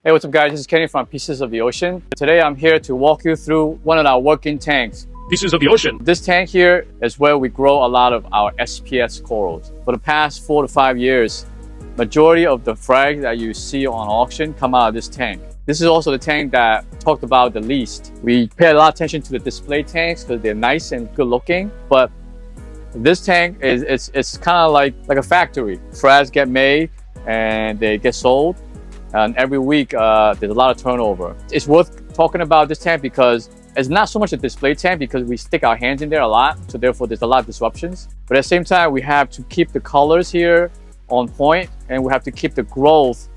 Hey, what's up guys, this is Kenny from Pieces of the Ocean. Today I'm here to walk you through one of our working tanks. Pieces of the Ocean. This tank here is where we grow a lot of our SPS corals. For the past 4 to 5 years, majority of the frags that you see on auction come out of this tank. This is also the tank that I talked about the least. We pay a lot of attention to the display tanks because they're nice and good looking, but this tank it's kind of like a factory. Frags get made and they get sold. And every week, there's a lot of turnover. It's worth talking about this tank because it's not so much a display tank because we stick our hands in there a lot. So therefore, there's a lot of disruptions. But at the same time, we have to keep the colors here on point and we have to keep the growth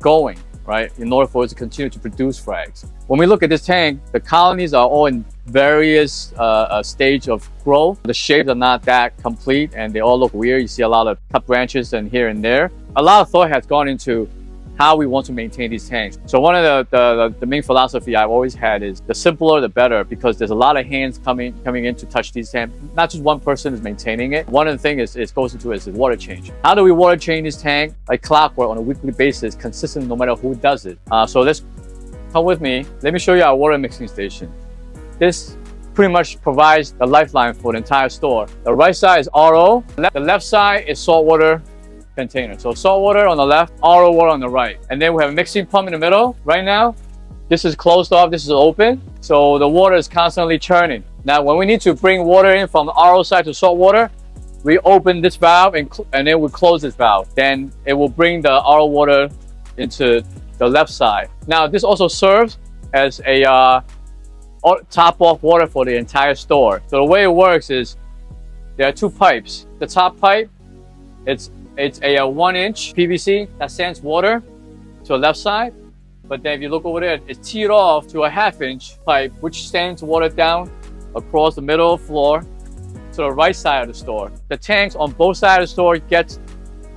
going, right? In order for us to continue to produce frags. When we look at this tank, the colonies are all in various stage of growth. The shapes are not that complete and they all look weird. You see a lot of cut branches and here and there. A lot of thought has gone into how we want to maintain these tanks. So one of the main philosophy I've always had is the simpler the better, because there's a lot of hands coming in to touch these tanks. Not just one person is maintaining it. One of the things it goes into is the water change. How do we water change this tank like clockwork on a weekly basis, consistent no matter who does it? So let's come with me. Let me show you our water mixing station. This pretty much provides the lifeline for the entire store. The right side is RO, the left side is saltwater container. So salt water on the left, RO water on the right. And then we have a mixing pump in the middle. Right now, this is closed off, this is open. So the water is constantly churning. Now, when we need to bring water in from the RO side to salt water, we open this valve and then we close this valve. Then it will bring the RO water into the left side. Now, this also serves as a top off water for the entire store. So the way it works is there are two pipes. The top pipe, it's a 1-inch PVC that sends water to the left side, but then if you look over there, it's teed off to a 1/2-inch pipe which sends water down across the middle of the floor to the right side of the store. The tanks on both sides of the store gets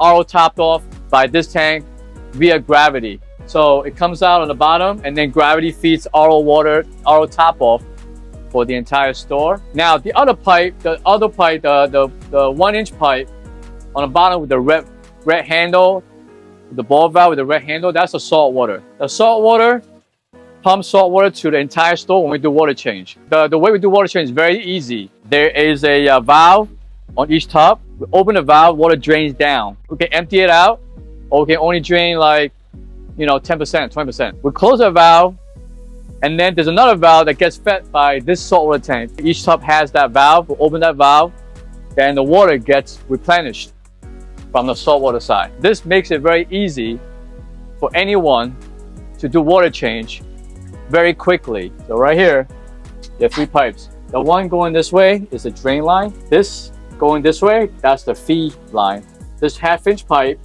RO topped off by this tank via gravity. So it comes out on the bottom and then gravity feeds RO water, RO top off for the entire store. Now the other pipe, the 1-inch pipe on the bottom with the red handle, the ball valve with the red handle, that's the salt water. The salt water pumps salt water to the entire store when we do water change. The way we do water change is very easy. There is a valve on each tub. We open the valve, water drains down. We can empty it out, or we can only drain like, 10%, 20%. We close the valve, and then there's another valve that gets fed by this saltwater tank. Each tub has that valve. We open that valve, then the water gets replenished from the saltwater side. This makes it very easy for anyone to do water change very quickly. So right here, there are 3 pipes. The one going this way is the drain line. This going this way, that's the feed line. This 1/2-inch pipe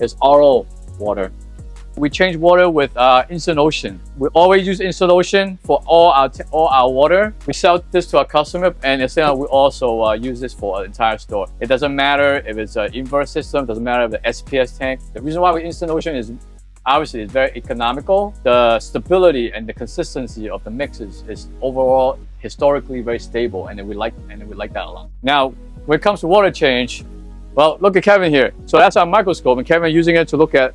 is RO water. We change water with Instant Ocean. We always use Instant Ocean for all our water. We sell this to our customer, and we also use this for our entire store. It doesn't matter if it's an inverse system, doesn't matter if the SPS tank. The reason why we Instant Ocean is obviously it's very economical. The stability and the consistency of the mix is overall historically very stable, and we like that a lot. Now, when it comes to water change, well, look at Kevin here. So that's our microscope, and Kevin using it to look at.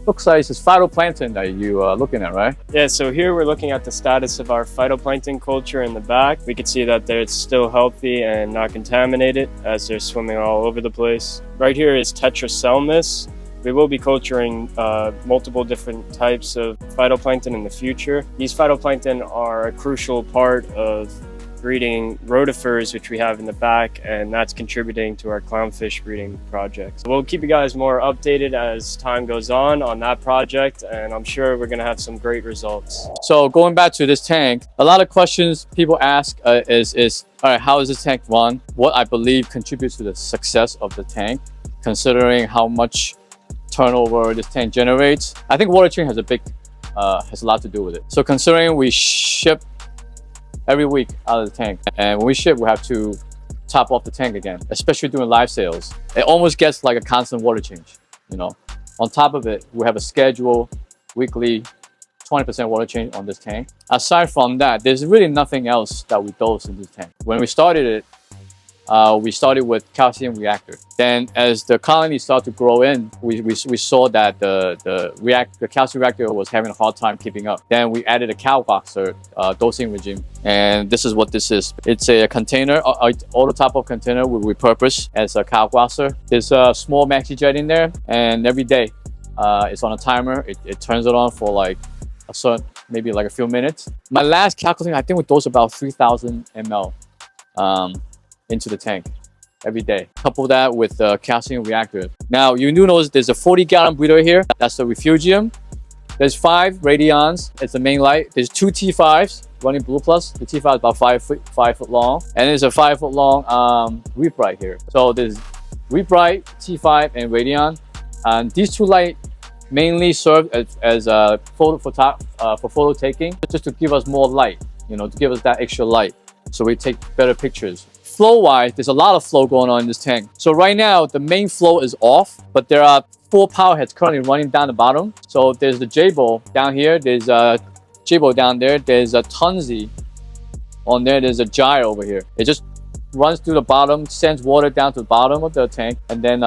Looks like it's phytoplankton that you are looking at, right? Yeah, so here we're looking at the status of our phytoplankton culture in the back. We can see that it's still healthy and not contaminated as they're swimming all over the place. Right here is Tetraselmis. We will be culturing multiple different types of phytoplankton in the future. These phytoplankton are a crucial part of breeding rotifers, which we have in the back, and that's contributing to our clownfish breeding project. So we'll keep you guys more updated as time goes on that project, and I'm sure we're going to have some great results. So going back to this tank, a lot of questions people ask is all right, how is this tank run? What I believe contributes to the success of the tank, considering how much turnover this tank generates. I think water change has a lot to do with it. So considering we ship every week out of the tank, and when we ship, we have to top off the tank again, especially during live sales. It almost gets like a constant water change, On top of it, we have a schedule, weekly 20% water change on this tank. Aside from that, there's really nothing else that we dose in this tank. When we started it, we started with calcium reactor. Then as the colony started to grow in, we saw that the calcium reactor was having a hard time keeping up. Then we added a cow boxer dosing regime. And this is what this is. It's a container, all the top of container we repurpose as a cow boxer. There's a small maxi jet in there, and every day it's on a timer. It turns it on for like a certain, maybe like a few minutes. My last calculating, I think we dose about 3,000 ml into the tank every day. Couple that with the calcium reactor. Now you do notice there's a 40-gallon breeder here. That's the refugium. There's 5 radions. It's the main light. There's 2 T5s running Blue Plus. The T5 is about 5 foot long, and there's a 5 foot long reef bright here. So there's reef bright, T5, and radion. And these 2 lights mainly serve as for photo taking, just to give us more light, to give us that extra light, so we take better pictures. Flow-wise, there's a lot of flow going on in this tank. So right now, the main flow is off, but there are 4 power heads currently running down the bottom. So there's the J-bowl down here, there's a J-bowl down there, there's a Tunzi on there, there's a gyre over here. It just runs through the bottom, sends water down to the bottom of the tank, and then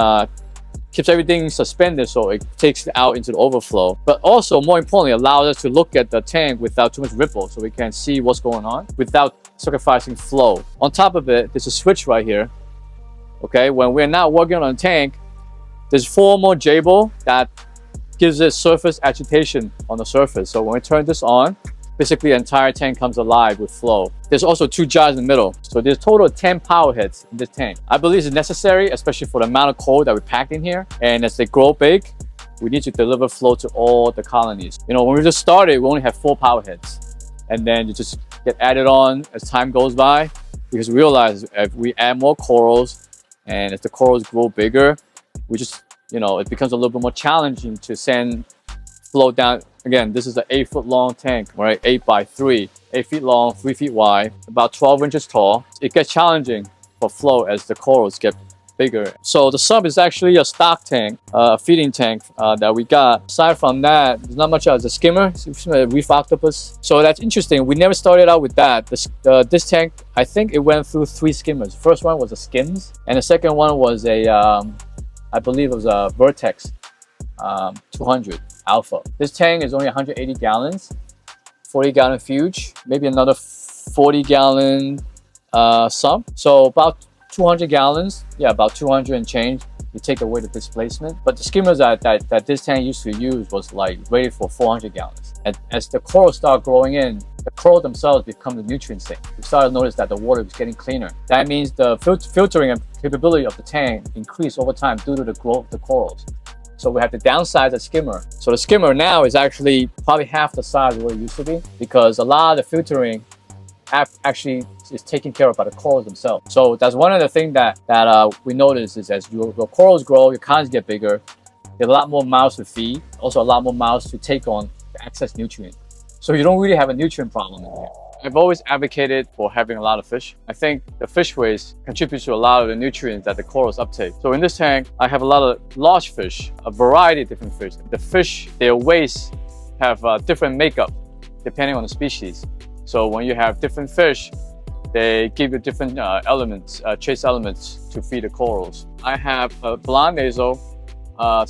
keeps everything suspended so it takes it out into the overflow. But also, more importantly, allows us to look at the tank without too much ripple, so we can see what's going on without sacrificing flow. On top of it, there's a switch right here. Okay, when we're not working on a tank, there's 4 more J-bowl that gives it surface agitation on the surface. So when we turn this on, basically the entire tank comes alive with flow. There's also 2 gyres in the middle. So there's a total of 10 power heads in this tank. I believe it's necessary, especially for the amount of coral that we packed in here. And as they grow big, we need to deliver flow to all the colonies. When we just started, we only had 4 power heads. And then you just get added on as time goes by, because we realize if we add more corals, and as the corals grow bigger, we just, it becomes a little bit more challenging to send flow down. Again, this is an 8 foot long tank, right? 8 by 3, 8 feet long, 3 feet wide, about 12 inches tall. It gets challenging for flow as the corals get bigger. So the sub is actually a stock tank, a feeding tank that we got. Aside from that, there's not much as a skimmer, it's a reef octopus. So that's interesting. We never started out with that. This tank, I think it went through 3 skimmers. The first one was a Skims, and the second one was a, I believe it was a Vertex 200 Alpha. This tank is only 180 gallons, 40 gallon fuge, maybe another 40 gallon sub. So about 200 gallons, yeah, about 200 and change. You take away the displacement. But the skimmers that this tank used to use was like rated for 400 gallons. And as the corals start growing in, the coral themselves become the nutrient sink. We started to notice that the water is getting cleaner. That means the filtering capability of the tank increased over time due to the growth of the corals. So we have to downsize the skimmer. So the skimmer now is actually probably half the size of what it used to be, because a lot of the filtering actually is taken care of by the corals themselves. So that's one of the things that we notice is as your corals grow, your colonies get bigger, there's a lot more mouths to feed, also a lot more mouths to take on the excess nutrient. So you don't really have a nutrient problem in here. I've always advocated for having a lot of fish. I think the fish waste contributes to a lot of the nutrients that the corals uptake. So in this tank, I have a lot of large fish, a variety of different fish. The fish, their wastes have different makeup depending on the species. So when you have different fish, they give you different elements, trace elements to feed the corals. I have a blonde nasal, a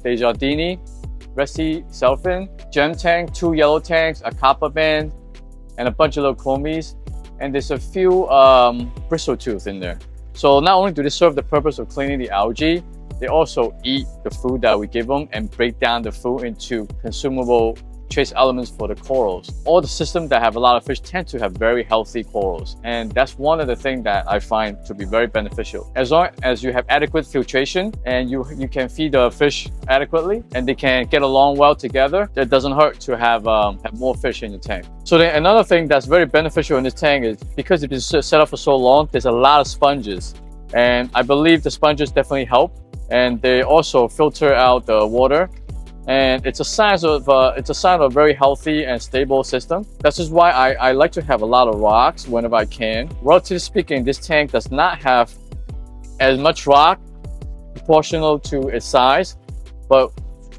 Desjardins, Resti Selfin, gem tank, 2 yellow tanks, a copper band, and a bunch of little chromies. And there's a few bristle tooth in there. So not only do they serve the purpose of cleaning the algae, they also eat the food that we give them and break down the food into consumable trace elements for the corals. All the systems that have a lot of fish tend to have very healthy corals, and that's one of the things that I find to be very beneficial. As long as you have adequate filtration and you can feed the fish adequately and they can get along well together, it doesn't hurt to have more fish in your tank. So then another thing that's very beneficial in this tank is because it's been set up for so long, there's a lot of sponges, and I believe the sponges definitely help, and they also filter out the water. And it's a sign of a very healthy and stable system. That's just why I like to have a lot of rocks whenever I can. Relatively speaking, this tank does not have as much rock proportional to its size, but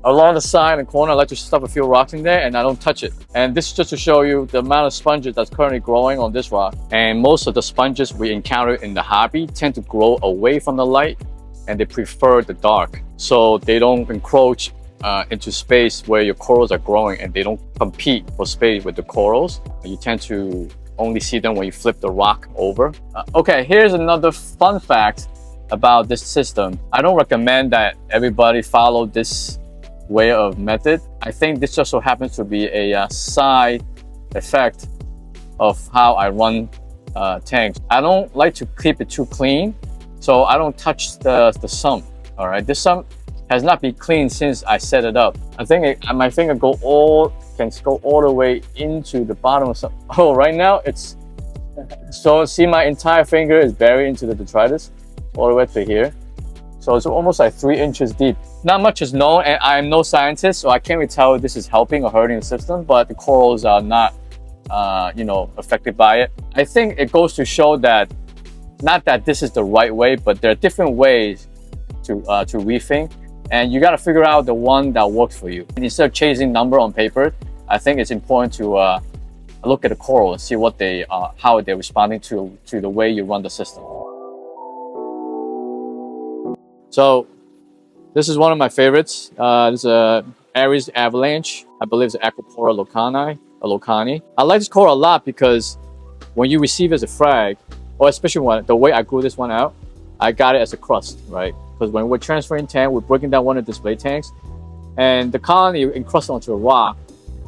Along the side and corner, I like to stuff a few rocks in there and I don't touch it. And this is just to show you the amount of sponges that's currently growing on this rock. And most of the sponges we encounter in the hobby tend to grow away from the light and they prefer the dark. So they don't encroach into space where your corals are growing and they don't compete for space with the corals. You tend to only see them when you flip the rock over. Okay, here's another fun fact about this system. I don't recommend that everybody follow this way of method. I think this just so happens to be a side effect of how I run tanks. I don't like to keep it too clean, so I don't touch the sump. All right, this sump has not been cleaned since I set it up. I think my finger can go all the way into the bottom of some. Oh, right now it's so see my entire finger is buried into the detritus all the way to here. So it's almost like 3 inches deep. Not much is known, and I'm no scientist, so I can't really tell if this is helping or hurting the system, but the corals are not, affected by it. I think it goes to show that, not that this is the right way, but there are different ways to reefing, and you got to figure out the one that works for you. And instead of chasing number on paper, I think it's important to look at the coral and see what how they're responding to the way you run the system. So this is one of my favorites. This is a Aries Avalanche. I believe it's Aquapora locani. I like this coral a lot because when you receive it as a frag, or especially the way I grew this one out, I got it as a crust, right? Because when we're transferring tank, we're breaking down one of the display tanks, and the colony encrusted onto a rock.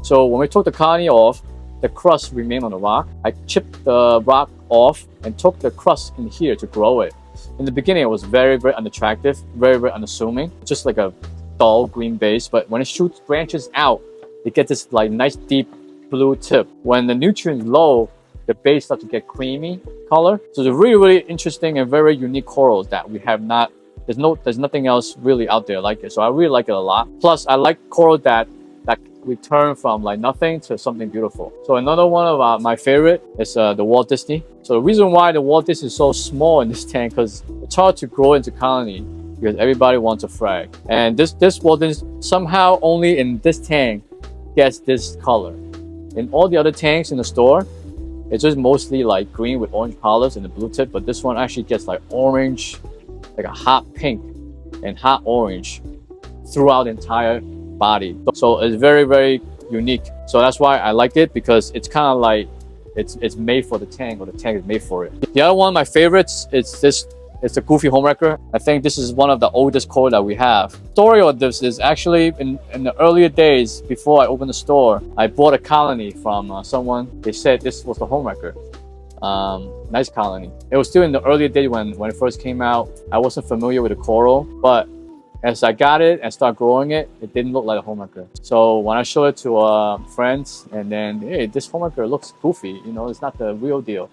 So when we took the colony off, the crust remained on the rock. I chipped the rock off and took the crust in here to grow it. In the beginning, it was very, very unattractive, very, very unassuming, just like a dull green base. But when it shoots branches out, it gets this like nice deep blue tip. When the nutrient is low, the base starts to get creamy color. So it's a really, really interesting and very unique corals that we have not. There's nothing else really out there like it. So I really like it a lot. Plus, I like coral that we turn from like nothing to something beautiful. So another one of my favorite is the Walt Disney. So the reason why the Walt Disney is so small in this tank, because it's hard to grow into colony because everybody wants a frag. And this Walt Disney somehow only in this tank gets this color. In all the other tanks in the store, it's just mostly like green with orange polyps and the blue tip, but this one actually gets like orange, like a hot pink and hot orange throughout the entire body. So it's very, very unique. So that's why I like it, because it's kind of like it's made for the tank, or the tank is made for it. The other one of my favorites is this. It's the Goofy Homewrecker. I think this is one of the oldest coral that we have. The story of this is actually in the earlier days before I opened the store, I bought a colony from someone. They said this was the Homewrecker. Nice colony. It was still in the earlier days when it first came out. I wasn't familiar with the coral, but as I got it and started growing it, it didn't look like a homewrecker. So when I showed it to friends, and then, hey, this homewrecker looks goofy, you know, it's not the real deal.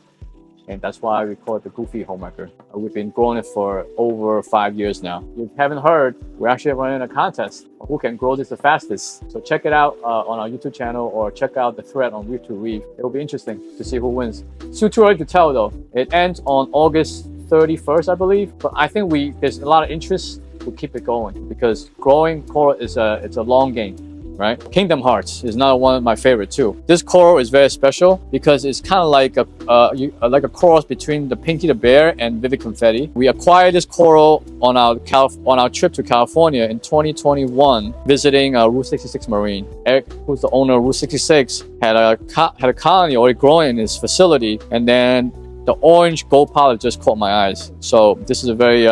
And that's why we call it the Goofy Homewrecker. We've been growing it for over 5 years now. If you haven't heard, we're actually running a contest of who can grow this the fastest. So check it out on our YouTube channel, or check out the thread on Reef to Reef. It'll be interesting to see who wins. Still too early to tell though. It ends on August 31st, I believe. But I think there's a lot of interest. We'll keep it going, because growing coral it's a long game, right? Kingdom Hearts is another one of my favorite too. This coral is very special because it's kind of like a cross between the Pinky the Bear and Vivid Confetti. We acquired this coral on our trip to California in 2021, visiting Route 66 Marine. Eric, who's the owner of Route 66, had a colony already growing in his facility, and then the orange gold polyp just caught my eyes. So this is a very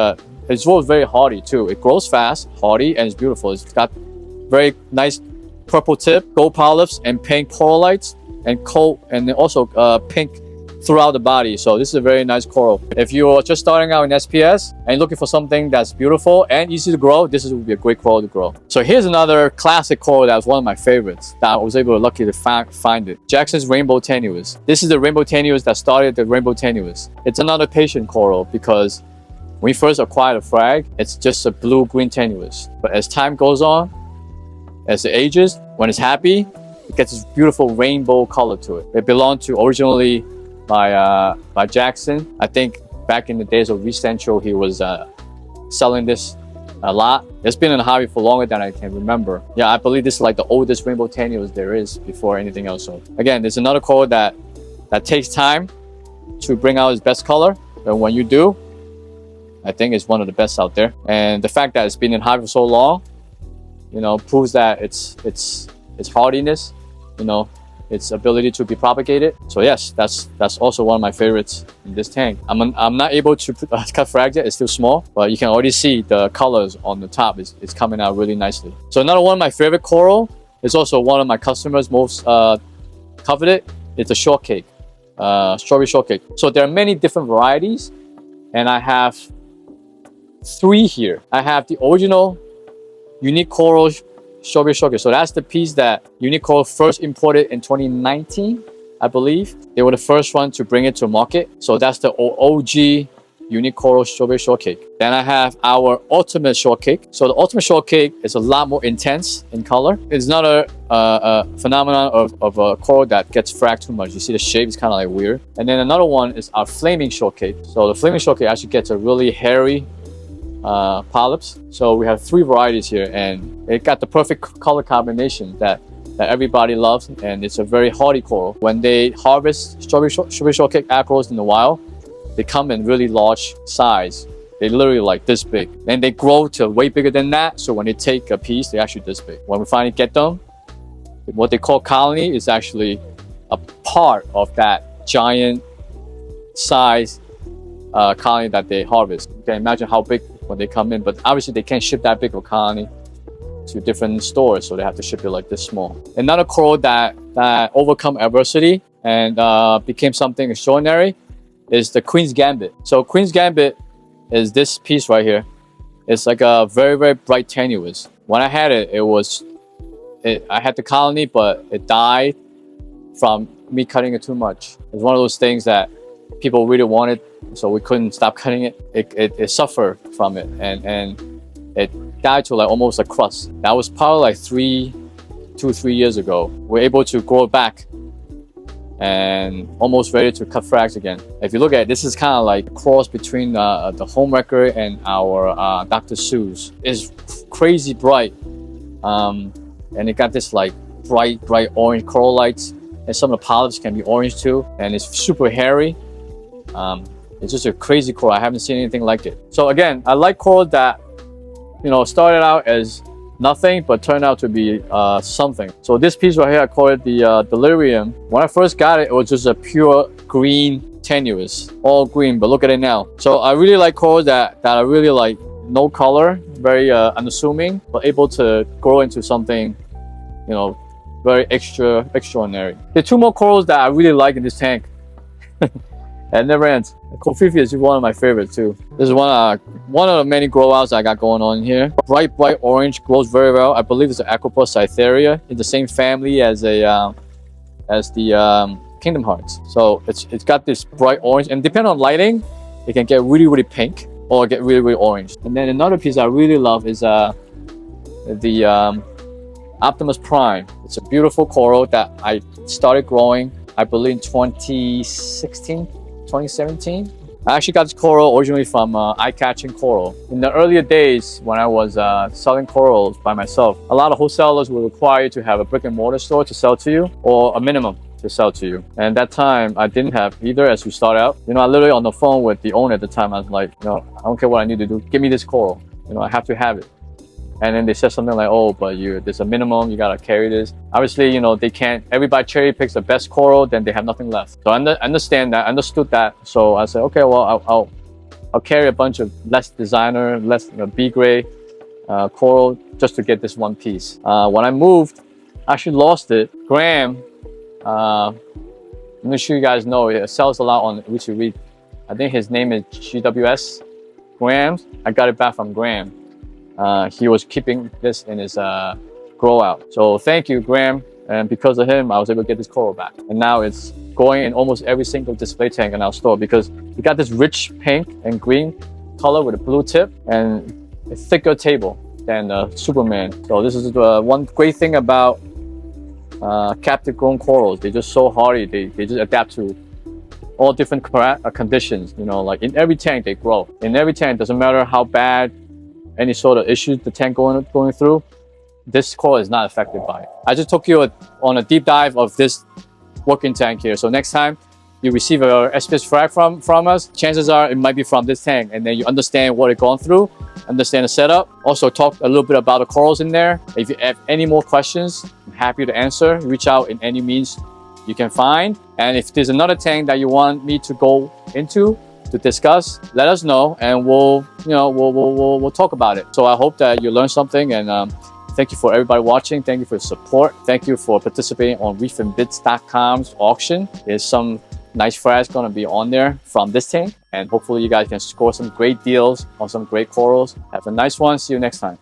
it's very hardy too. It grows fast, hardy, and it's beautiful. It's got very nice purple tip, gold polyps, and pink corallites, and then also pink throughout the body. So this is a very nice coral. If you're just starting out in SPS and looking for something that's beautiful and easy to grow, this would be a great coral to grow. So here's another classic coral that was one of my favorites that I was lucky to find it. Jackson's Rainbow Tenuous. This is the Rainbow Tenuous that started the Rainbow Tenuous. It's another patient coral because when we first acquired a frag, it's just a blue-green tenuous. But as time goes on, as it ages, when it's happy, it gets this beautiful rainbow color to it. It belonged to originally by Jackson. I think back in the days of Reef Central, he was selling this a lot. It's been in the hobby for longer than I can remember. Yeah, I believe this is like the oldest rainbow tenuis there is before anything else. So again, there's another coral that takes time to bring out its best color, but when you do, I think it's one of the best out there. And the fact that it's been in hobby for so long, you know, proves that its hardiness, you know, its ability to be propagated. So yes, that's also one of my favorites in this tank. I'm not able to cut frags yet, it's still small, but you can already see the colors on the top is coming out really nicely. So another one of my favorite coral is also one of my customers' most coveted. It's a shortcake, strawberry shortcake. So there are many different varieties, and I have 3 here. I have the original unique coral strawberry shortcake. So that's the piece that Unique Coral first imported in 2019, I believe. They were the first one to bring it to market. So that's the OG Unique Coral strawberry shortcake. Then I have our ultimate shortcake. So the ultimate shortcake is a lot more intense in color. It's not a phenomenon of a coral that gets fragged too much. You see the shape is kind of like weird. And then another one is our flaming shortcake. So the flaming shortcake actually gets a really hairy polyps. So we have 3 varieties here, and it got the perfect color combination that everybody loves, and it's a very hardy coral. When they harvest strawberry shortcake acros in the wild, they come in really large size. They literally like this big, and they grow to way bigger than that. So when they take a piece, they're actually this big. When we finally get them, what they call colony is actually a part of that giant size colony that they harvest. You can imagine how big when they come in, but obviously they can't ship that big of a colony to different stores, so they have to ship it like this small. Another coral that overcome adversity and became something extraordinary is the Queen's Gambit. So Queen's Gambit is this piece right here. It's like a very, very bright tenuis. When I had it, I had the colony, but it died from me cutting it too much. It's one of those things that people really wanted, so we couldn't stop cutting it. It suffered from it, and it died to like almost a crust. That was probably like 2-3 years ago. We're able to grow it back and almost ready to cut frags again. If you look at it, this is kind of like a cross between the Homewrecker and our Dr. Seuss. It's crazy bright, and it got this like bright orange coral lights, and some of the polyps can be orange too, and it's super hairy. It's just a crazy coral. I haven't seen anything like it. So again, I like corals that, you know, started out as nothing but turned out to be something. So this piece right here, I call it the Delirium. When I first got it, it was just a pure green tenuis, all green, but look at it now. So I really like corals that are really like no color, very unassuming, but able to grow into something, you know, very extraordinary. There are 2 more corals that I really like in this tank. It never ends. Cophelia is one of my favorites too. This is one of the many grow outs I got going on here. Bright orange, grows very well. I believe it's an Aquapus cytherea, in the same family as the Kingdom Hearts. So it's got this bright orange, and depending on lighting, it can get really pink or get really orange. And then another piece I really love is the Optimus Prime. It's a beautiful coral that I started growing, I believe, in 2017. I actually got this coral originally from Eye-Catching Coral. In the earlier days when I was selling corals by myself, a lot of wholesalers were required to have a brick and mortar store to sell to you, or a minimum to sell to you. And that time I didn't have either as we start out. You know, I literally on the phone with the owner at the time, I was like, you know, I don't care what I need to do, give me this coral. You know, I have to have it. And then they said something like, oh, but there's a minimum, you gotta carry this. Obviously, you know, they can't, everybody cherry picks the best coral, then they have nothing left. So I understand that, understood that. So I said, okay, well, I'll carry a bunch of less designer, less, you know, B grade coral just to get this one piece. When I moved, I actually lost it. Graham, I'm sure you guys know, it sells a lot on Reef. I think his name is GWS. Graham, I got it back from Graham. He was keeping this in his grow out. So thank you, Graham. And because of him, I was able to get this coral back. And now it's going in almost every single display tank in our store because we got this rich pink and green color with a blue tip and a thicker table than Superman. So this is one great thing about captive grown corals. They're just so hardy. They just adapt to all different conditions. You know, like in every tank they grow. In every tank, doesn't matter how bad any sort of issues the tank going through, this coral is not affected by it. I just took you on a deep dive of this working tank here. So next time you receive a SPS frag from us, chances are it might be from this tank, and then you understand what it's gone through, understand the setup. Also talk a little bit about the corals in there. If you have any more questions, I'm happy to answer. Reach out in any means you can find. And if there's another tank that you want me to go into to discuss, let us know, and we'll talk about it. So I hope that you learned something, and thank you for everybody watching. Thank you for your support. Thank you for participating on reefandbits.com's auction. There's some nice frags gonna be on there from this tank, and hopefully you guys can score some great deals on some great corals. Have a nice one. See you next time.